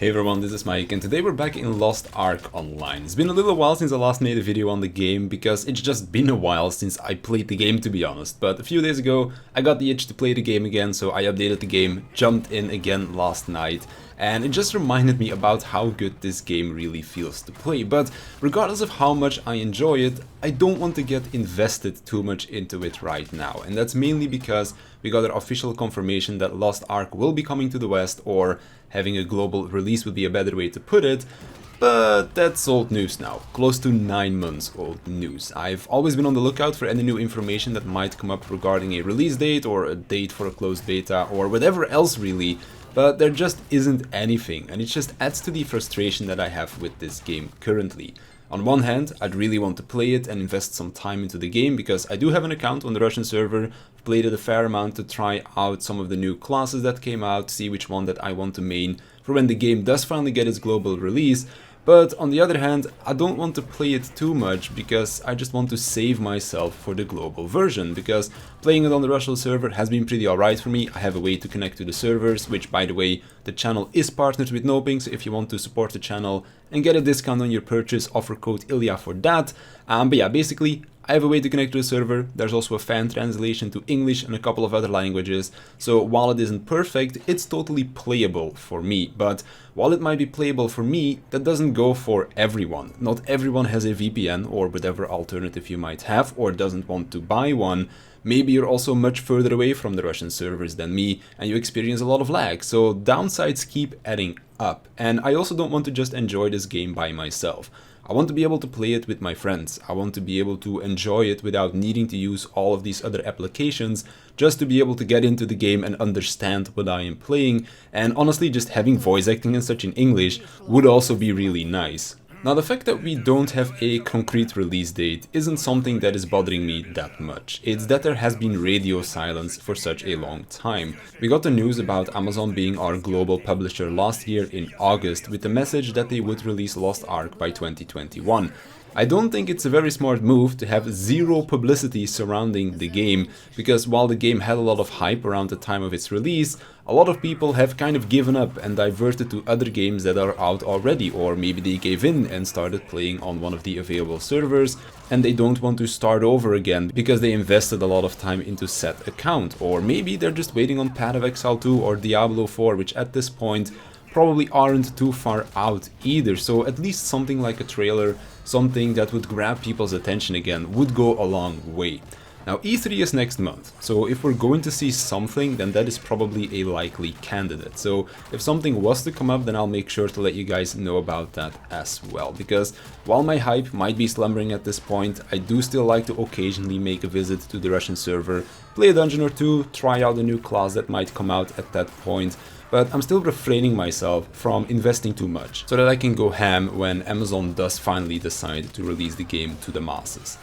Hey everyone, this is Mike, and today we're back in Lost Ark Online. It's been a little while since I last made a video on the game, because it's just been a while since I played the game, to be honest. But a few days ago, I got the itch to play the game again, so I updated the game, jumped in again last night, and it just reminded me about how good this game really feels to play. But regardless of how much I enjoy it, I don't want to get invested too much into it right now, and that's mainly because we got an official confirmation that Lost Ark will be coming to the West, or having a global release would be a better way to put it, but that's old news now, close to 9 months old news. I've always been on the lookout for any new information that might come up regarding a release date or a date for a closed beta or whatever else really, but there just isn't anything, and it just adds to the frustration that I have with this game currently. On one hand, I'd really want to play it and invest some time into the game, because I do have an account on the Russian server, I've played it a fair amount to try out some of the new classes that came out, see which one that I want to main for when the game does finally get its global release. But on the other hand, I don't want to play it too much, because I just want to save myself for the global version, because playing it on the Russian server has been pretty alright for me. I have a way to connect to the servers, which, by the way, the channel is partnered with Noping, so if you want to support the channel and get a discount on your purchase, offer code ILYA for that. But yeah, basically, I have a way to connect to the server. There's also a fan translation to English and a couple of other languages, so while it isn't perfect, it's totally playable for me. But while it might be playable for me, that doesn't go for everyone. Not everyone has a VPN or whatever alternative you might have, or doesn't want to buy one. Maybe you're also much further away from the Russian servers than me and you experience a lot of lag, so downsides keep adding up. And I also don't want to just enjoy this game by myself. I want to be able to play it with my friends. I want to be able to enjoy it without needing to use all of these other applications, just to be able to get into the game and understand what I am playing. And honestly, just having voice acting and such in English would also be really nice. Now, the fact that we don't have a concrete release date isn't something that is bothering me that much. It's that there has been radio silence for such a long time. We got the news about Amazon being our global publisher last year in August, with the message that they would release Lost Ark by 2021. I don't think it's a very smart move to have zero publicity surrounding the game, because while the game had a lot of hype around the time of its release, a lot of people have kind of given up and diverted to other games that are out already, or maybe they gave in and started playing on one of the available servers and they don't want to start over again because they invested a lot of time into said account, or maybe they're just waiting on Path of Exile 2 or Diablo 4, which at this point probably aren't too far out either. So at least something like a trailer, something that would grab people's attention again, would go a long way. Now, E3 is next month, so if we're going to see something, then that is probably a likely candidate. So if something was to come up, then I'll make sure to let you guys know about that as well, because while my hype might be slumbering at this point, I do still like to occasionally make a visit to the Russian server, play a dungeon or two, try out a new class that might come out at that point. But I'm still refraining myself from investing too much, so that I can go ham when Amazon does finally decide to release the game to the masses.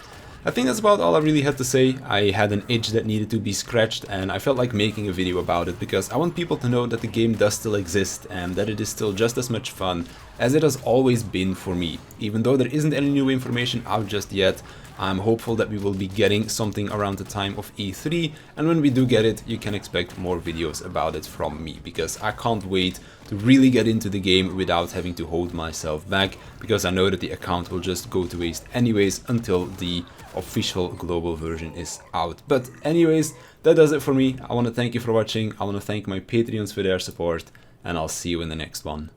I think that's about all I really had to say. I had an itch that needed to be scratched, and I felt like making a video about it, because I want people to know that the game does still exist and that it is still just as much fun as it has always been for me. Even though there isn't any new information out just yet, I'm hopeful that we will be getting something around the time of E3, and when we do get it, you can expect more videos about it from me, because I can't wait to really get into the game without having to hold myself back, because I know that the account will just go to waste anyways until the official global version is out. But anyways, that does it for me. I want to thank you for watching, I want to thank my Patreons for their support, and I'll see you in the next one.